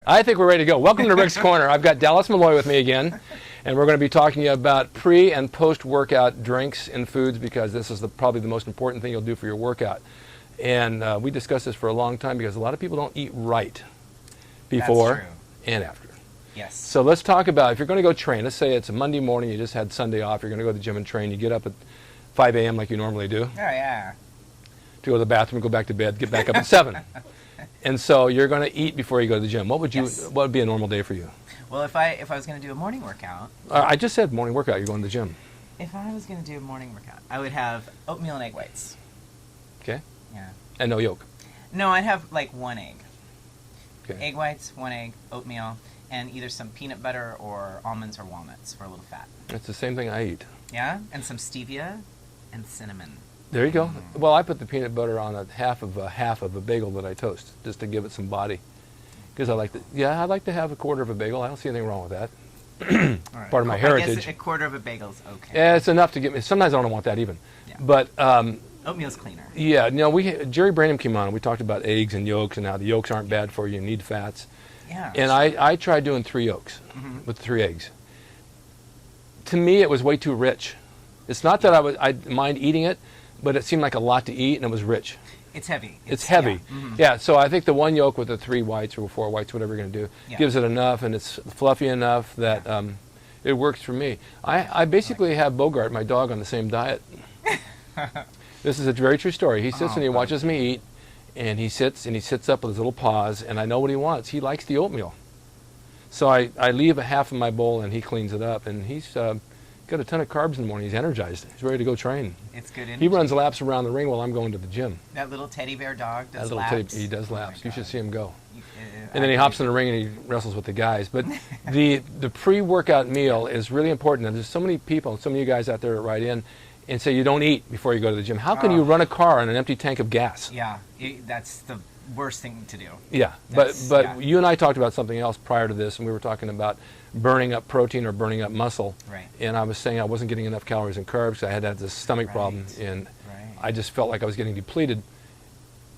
I think we're ready to go. Welcome to Ric's Corner. I've got Dallas Malloy with me again, and we're going to be talking to you about pre- and post-workout drinks and foods, because this is probably the most important thing you'll do for your workout. And we discussed this for a long time because a lot of people don't eat right before and after. Yes. So let's talk about, if you're going to go train, let's say it's a Monday morning, you just had Sunday off, you're going to go to the gym and train, you get up at 5 a.m. like you normally do. Oh, yeah. To go to the bathroom, go back to bed, get back up at 7. And so you're going to eat before you go to the gym. What would be a normal day for you? Well, if I was going to do a morning workout. I just said morning workout. You're going to the gym. If I was going to do a morning workout, I would have oatmeal and egg whites. Okay. Yeah. And no yolk. No, I'd have like one egg. Okay. Egg whites, one egg, oatmeal, and either some peanut butter or almonds or walnuts for a little fat. It's the same thing I eat. Yeah, and some stevia and cinnamon. There you go. Well, I put the peanut butter on a half of a bagel that I toast, just to give it some body. Because I like to have a quarter of a bagel. I don't see anything wrong with that. Right. Part of my I heritage. guess a quarter of a bagel's okay. Yeah, it's enough to get me. Sometimes I don't want that even. Yeah. But oatmeal's cleaner. yeah, Jerry Branham came on and we talked about eggs and yolks and how the yolks aren't bad for you. You need fats. Yeah. And I tried doing 3 yolks with 3 eggs. To me, it was way too rich. It's not that I mind eating it, but it seemed like a lot to eat, and it was rich. It's heavy. It's heavy. Yeah. Yeah, so I think the 1 yolk with the 3 whites or 4 whites, whatever you're going to do, gives it enough, and it's fluffy enough that it works for me. I basically have Bogart, my dog, on the same diet. This is a very true story. He sits and he watches me eat, and he sits up with his little paws, and I know what he wants. He likes the oatmeal. So I leave a half of my bowl, and he cleans it up, and he's got a ton of carbs in the morning. He's energized. He's ready to go train. It's good energy. He runs laps around the ring while I'm going to the gym. That little teddy bear dog does laps. He does laps. You should see him go. And And then he hops in the ring and he wrestles with the guys. But the pre-workout meal is really important. And there's so many people, some of you guys out there that write in and say you don't eat before you go to the gym. How can you run a car on an empty tank of gas? Yeah, that's the worst thing to do. Yeah, but you and I talked about something else prior to this, and we were talking about burning up protein or burning up muscle. Right. And I was saying I wasn't getting enough calories and carbs because I had this stomach problem, and I just felt like I was getting depleted.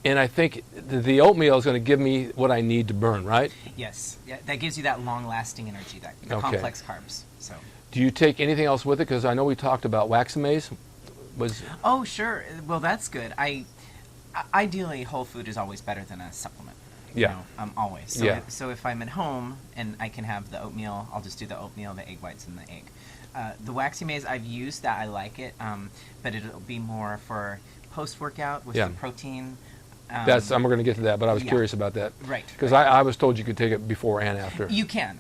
And I think the oatmeal is going to give me what I need to burn, right? Yes. Yeah, that gives you that long-lasting energy, the complex carbs. So. Do you take anything else with it? Because I know we talked about Waxamase. Oh, sure. Well, that's good. Ideally, whole food is always better than a supplement. Yeah. Always. So if I'm at home and I can have the oatmeal, I'll just do the oatmeal, the egg whites, and the egg. The Waxamase I've used that. I like it, but it'll be more for post-workout with the protein. I'm going to get to that, but I was curious about that. Right. Because I was told you could take it before and after. You can.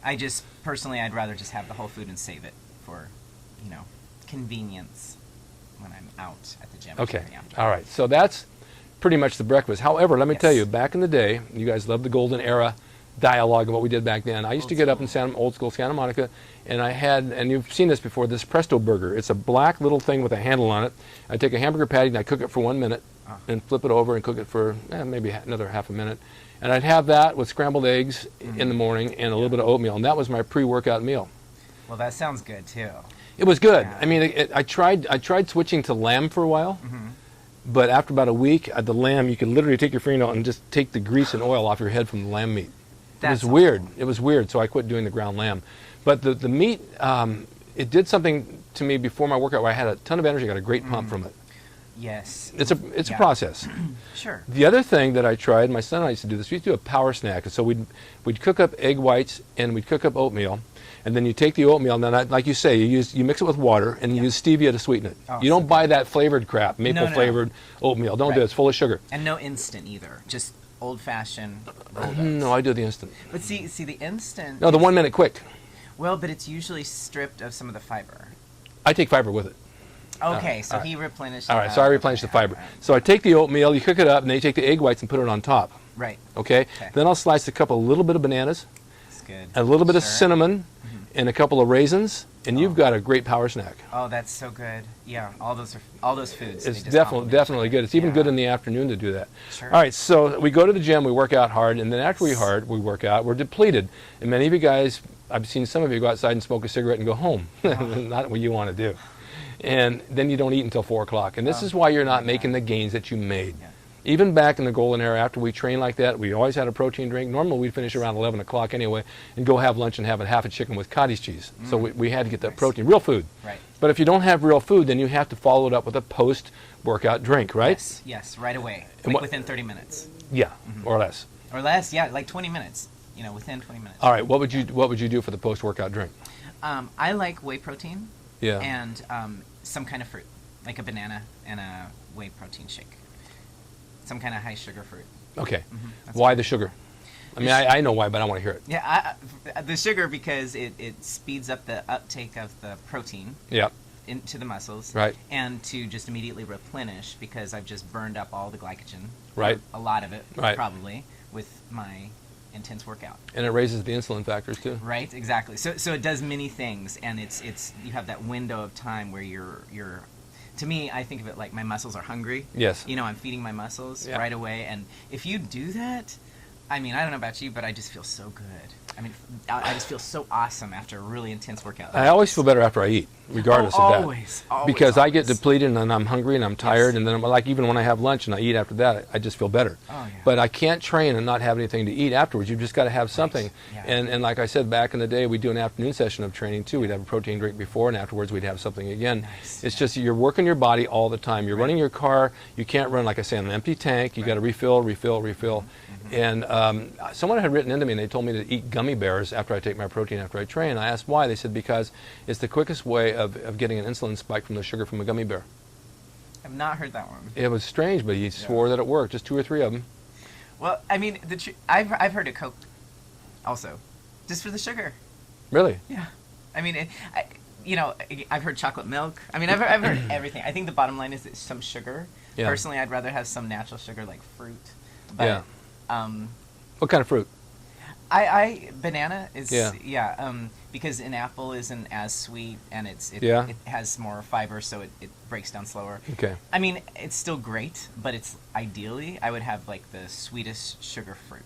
I just, personally, I'd rather just have the whole food and save it for, convenience when I'm out at the gym. Okay. All right. So that's pretty much the breakfast. However, let me tell you, back in the day, you guys loved the golden era dialogue of what we did back then. I used to get up in old school Santa Monica, and I had, and you've seen this before, this Presto burger. It's a black little thing with a handle on it. I take a hamburger patty and I cook it for 1 minute, and flip it over and cook it for maybe another half a minute. And I'd have that with scrambled eggs in the morning and a little bit of oatmeal, and that was my pre-workout meal. Well, that sounds good too. It was good. Yeah. I mean, I tried switching to lamb for a while, but after about a week, the lamb, you could literally take your fingernail and just take the grease and oil off your head from the lamb meat. It was weird. It was weird, so I quit doing the ground lamb. But the meat, it did something to me before my workout where I had a ton of energy, got a great pump from it. Yes. It's a process. Sure. The other thing that I tried, my son and I used to do this, we used to do a power snack. So we'd cook up egg whites and we'd cook up oatmeal. And then you take the oatmeal, and then, like you say, you mix it with water, and you use stevia to sweeten it. You don't buy that flavored crap, maple-flavored oatmeal. Don't do it. It's full of sugar. And no instant either. Just old-fashioned rolled oats. No, I do the instant. But see, the instant... No, the 1 minute quick. Well, but it's usually stripped of some of the fiber. I take fiber with it. Okay, so he replenished... All right, so I replenish the fiber. So I take the oatmeal, you cook it up, and then you take the egg whites and put it on top. Right. Okay? Then I'll slice a little bit of bananas. That's good. A little bit of cinnamon. And a couple of raisins, and you've got a great power snack. Oh, that's so good. Yeah, all those foods. It's definitely good. It's even good in the afternoon to do that. Sure. All right, so we go to the gym, we work out hard, and then after we work out, we're depleted. And many of you guys, I've seen some of you go outside and smoke a cigarette and go home. Not what you want to do. And then you don't eat until 4 o'clock. And this is why you're not making the gains that you made. Even back in the golden era, after we trained like that, we always had a protein drink. Normally we'd finish around 11 o'clock anyway and go have lunch and have a half a chicken with cottage cheese. So we had to get that protein, real food. Right. But if you don't have real food, then you have to follow it up with a post-workout drink, right? Yes, right away, within 30 minutes. Yeah, or less. Or less, yeah, like 20 minutes. Within 20 minutes. All right, what would you do for the post-workout drink? I like whey protein. Yeah. And some kind of fruit, like a banana and a whey protein shake. Some kind of high sugar fruit. Okay. Why the sugar? I mean, I know why, but I want to hear it. Yeah, the sugar, because it speeds up the uptake of the protein. Yeah. Into the muscles. Right. And to just immediately replenish, because I've just burned up all the glycogen. Right. A lot of it, right. Probably, with my intense workout. And it raises the insulin factors too. Right, exactly. So it does many things, and it's you have that window of time where you're to me, I think of it like my muscles are hungry. Yes. I'm feeding my muscles Yeah. right away, and if you do that, I mean, I don't know about you, but I just feel so good. I mean, I just feel so awesome after a really intense workout. I always feel better after I eat, regardless of that. Always. Because I get depleted and I'm hungry and I'm tired, and then I'm like, even when I have lunch and I eat after that, I just feel better. Oh, yeah. But I can't train and not have anything to eat afterwards. You've just got to have something. Right. Yeah. And like I said, back in the day, we'd do an afternoon session of training too. We'd have a protein drink before, and afterwards we'd have something again. Nice. It's just you're working your body all the time. You're running your car. You can't run, like I say, on an empty tank. You got to refill. And someone had written into me and they told me to eat gummy bears after I take my protein after I train. I asked why. They said because it's the quickest way of getting an insulin spike from the sugar from a gummy bear. I've not heard that one. It was strange, but he swore that it worked. Just 2 or 3 of them. Well, I mean, I've heard of Coke also, just for the sugar. Really? Yeah. I mean, I've heard chocolate milk. I mean, I've heard everything. I think the bottom line is it's some sugar. Yeah. Personally, I'd rather have some natural sugar like fruit. But, What kind of fruit? Banana is because an apple isn't as sweet, and it has more fiber, so it breaks down slower. Okay. I mean, it's still great, but it's ideally I would have like the sweetest sugar fruit.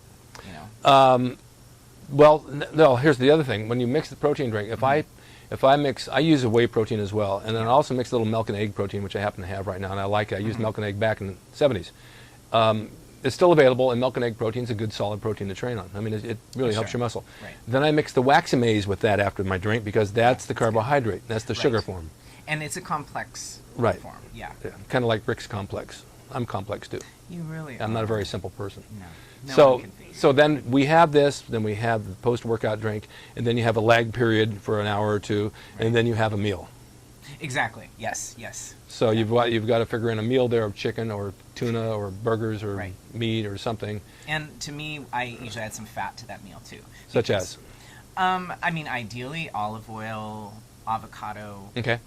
Well, no. Here's the other thing: when you mix the protein drink, if I mix, I use a whey protein as well, and then I also mix a little milk and egg protein, which I happen to have right now, and I like it. I used milk and egg back in the 70s. It's still available, and milk and egg protein is a good solid protein to train on. I mean, it really helps your muscle. Right. Then I mix the waxy maize with that after my drink because that's the carbohydrate. That's the sugar form. And it's a complex Right. form. Yeah. Kind of like Ric's complex. I'm complex too. You really are. I'm not a very simple person. No. No one can be. So then we have this, then we have the post-workout drink, and then you have a lag period for an hour or two, and then you have a meal. Exactly. Yes. Yes. So you've got to figure in a meal there of chicken or tuna or burgers or meat or something. And to me, I usually add some fat to that meal too. Such as? I mean, ideally olive oil, avocado. Okay.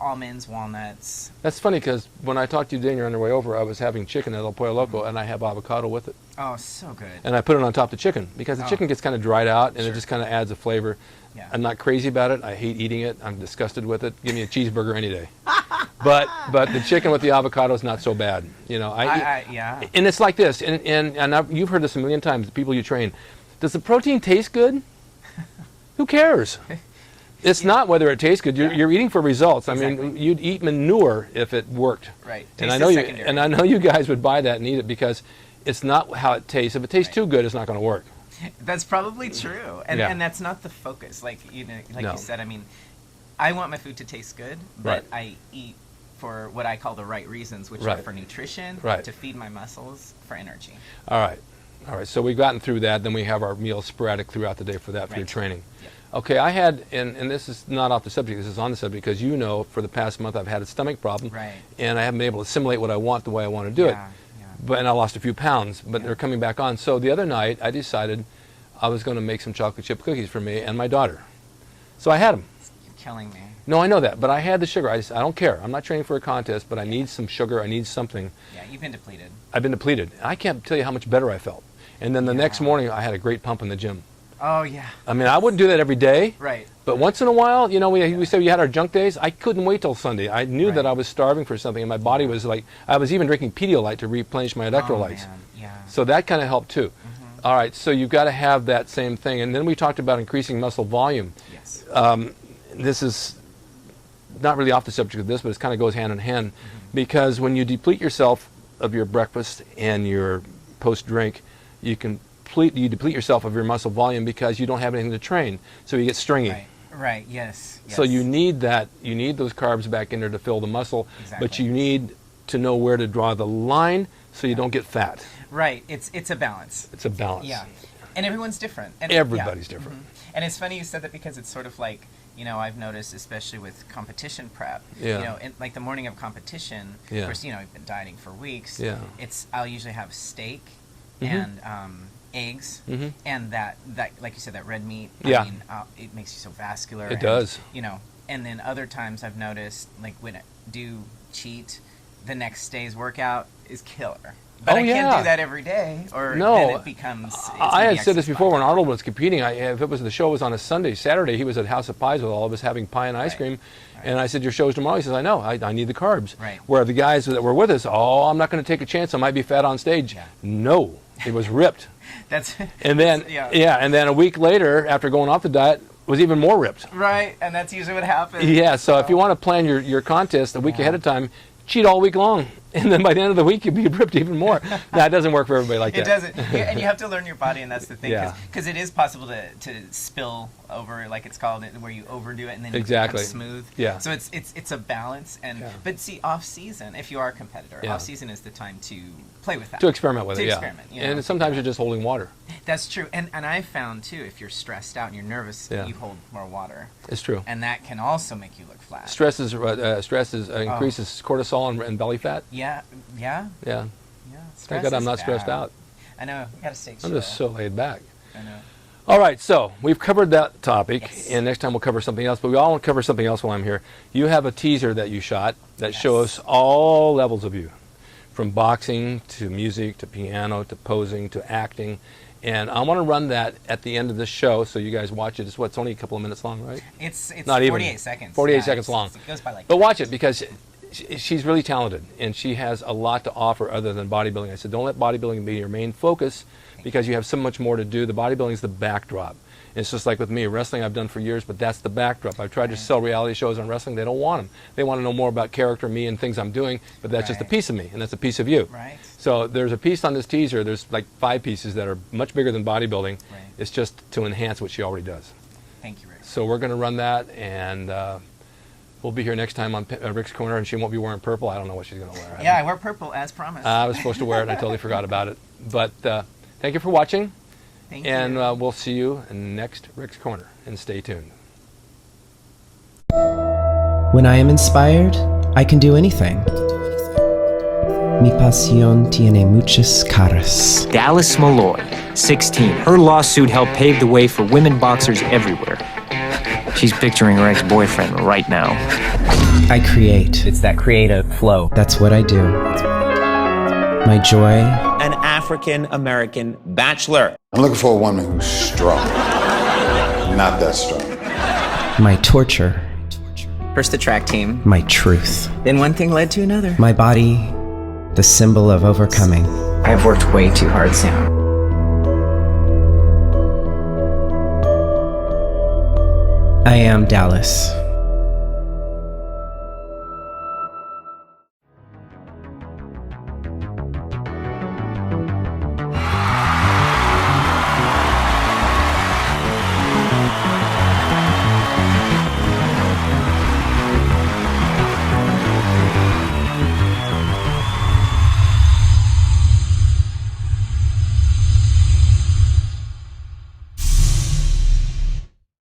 Almonds, walnuts. That's funny because when I talked to you today on your way over, I was having chicken at El Pollo Loco, and I have avocado with it. Oh, so good. And I put it on top of the chicken because the chicken gets kind of dried out, and it just kind of adds a flavor. Yeah. I'm not crazy about it. I hate eating it. I'm disgusted with it. Give me a cheeseburger any day. But the chicken with the avocado is not so bad. Yeah. And it's like this, and you've heard this a million times, the people you train. Does the protein taste good? Who cares? It's not whether it tastes good. You're eating for results. Exactly. I mean, you'd eat manure if it worked. Right. And I know you guys would buy that and eat it because it's not how it tastes. If it tastes too good, it's not going to work. That's probably true, and that's not the focus. Like you said, I mean, I want my food to taste good, but I eat for what I call the right reasons, which are for nutrition, to feed my muscles, for energy. All right. So we've gotten through that. Then we have our meals sporadic throughout the day for that, for your training. Yep. Okay, I had, and this is not off the subject, this is on the subject, because for the past month I've had a stomach problem, and I haven't been able to assimilate what I want the way I want to do it. And I lost a few pounds, but they're coming back on. So the other night I decided I was going to make some chocolate chip cookies for me and my daughter. So I had them. You're killing me. No, I know that, but I had the sugar. I don't care. I'm not training for a contest, but I need some sugar. I need something. Yeah, you've been depleted. I've been depleted. I can't tell you how much better I felt. And then the next morning I had a great pump in the gym. Oh, yeah. I mean, I wouldn't do that every day. Right. But once in a while, we said we had our junk days. I couldn't wait till Sunday. I knew that I was starving for something, and my body was like, I was even drinking Pedialyte to replenish my electrolytes. Oh, man. Yeah. So that kind of helped too. Mm-hmm. All right, so you've got to have that same thing. And then we talked about increasing muscle volume. Yes. This is not really off the subject of this, but it kind of goes hand in hand. Mm-hmm. Because when you deplete yourself of your breakfast and your post-drink, you deplete yourself of your muscle volume because you don't have anything to train. So you get stringy. Right. Yes. So you need that. You need those carbs back in there to fill the muscle. Exactly. But you need to know where to draw the line so you don't get fat. Right. It's a balance. It's a balance. Yeah. And everyone's different. And Everybody's different. Mm-hmm. And it's funny you said that because it's sort of like, I've noticed, especially with competition prep, like the morning of competition, of course, I've been dieting for weeks. Yeah. I'll usually have steak and eggs and that, like you said, that red meat. Yeah. I mean, it makes you so vascular. It does. And then other times I've noticed, like when I do cheat, the next day's workout is killer. But I can't do that every day, or then it becomes... I had said this before when Arnold was competing. If it was the show was on a Sunday, Saturday, he was at House of Pies with all of us having pie and ice cream. And I said, your show's tomorrow. He says, I know, I need the carbs. Right. Where the guys that were with us, I'm not going to take a chance. I might be fat on stage. Yeah. No, it was ripped. And then, and then a week later, after going off the diet, was even more ripped. Right, and that's usually what happens. Yeah, so if you want to plan your contest a week ahead of time, cheat all week long. And then by the end of the week, you'll be ripped even more. That doesn't work for everybody like that. It doesn't. And you have to learn your body, and that's the thing. Yeah. Because it is possible to spill over, like it's called, where you overdo it and then Exactly. it becomes smooth. Yeah. So it's a balance. But see, off-season, if you are a competitor, off-season is the time to play with that. To experiment with to it, experiment, And sometimes you're just holding water. That's true. And I've found, too, if you're stressed out and you're nervous, you hold more water. It's true. And that can also make you look flat. Stress increases cortisol and belly fat. Yeah. Thank God I'm not stressed out. I know. You gotta stay chill. I'm just so laid back. I know. All right, so we've covered that topic, and next time we'll cover something else, but we all want to cover something else while I'm here. You have a teaser that you shot that shows all levels of you, from boxing to music to piano to posing to acting, and I want to run that at the end of the show so you guys watch it. It's only a couple of minutes long, right? It's not 48 even. seconds. 48 seconds long. It goes by like But watch it because she's really talented, and she has a lot to offer other than bodybuilding. I said, don't let bodybuilding be your main focus because you have so much more to do. The bodybuilding is the backdrop. And it's just like with me. Wrestling I've done for years, but that's the backdrop. I've tried to sell reality shows on wrestling. They don't want them. They want to know more about character, me, and things I'm doing, but that's just a piece of me, and that's a piece of you. Right. So there's a piece on this teaser. There's like 5 pieces that are much bigger than bodybuilding. Right. It's just to enhance what she already does. Thank you, Rick. So we're going to run that, and we'll be here next time on Rick's Corner, and she won't be wearing purple. I don't know what she's going to wear. Yeah, I wear purple as promised. I was supposed to wear it, and I totally forgot about it. But thank you for watching, and we'll see you in next Rick's Corner, and stay tuned. When I am inspired, I can do anything. Mi pasión tiene muchas caras. Dallas Malloy, 16. Her lawsuit helped pave the way for women boxers everywhere. She's picturing her ex-boyfriend right now. I create. It's that creative flow. That's what I do. My joy. An African-American bachelor. I'm looking for a woman who's strong. Not that strong. My torture. First the track team. My truth. Then one thing led to another. My body, the symbol of overcoming. I've worked way too hard, Sam. I am Dallas.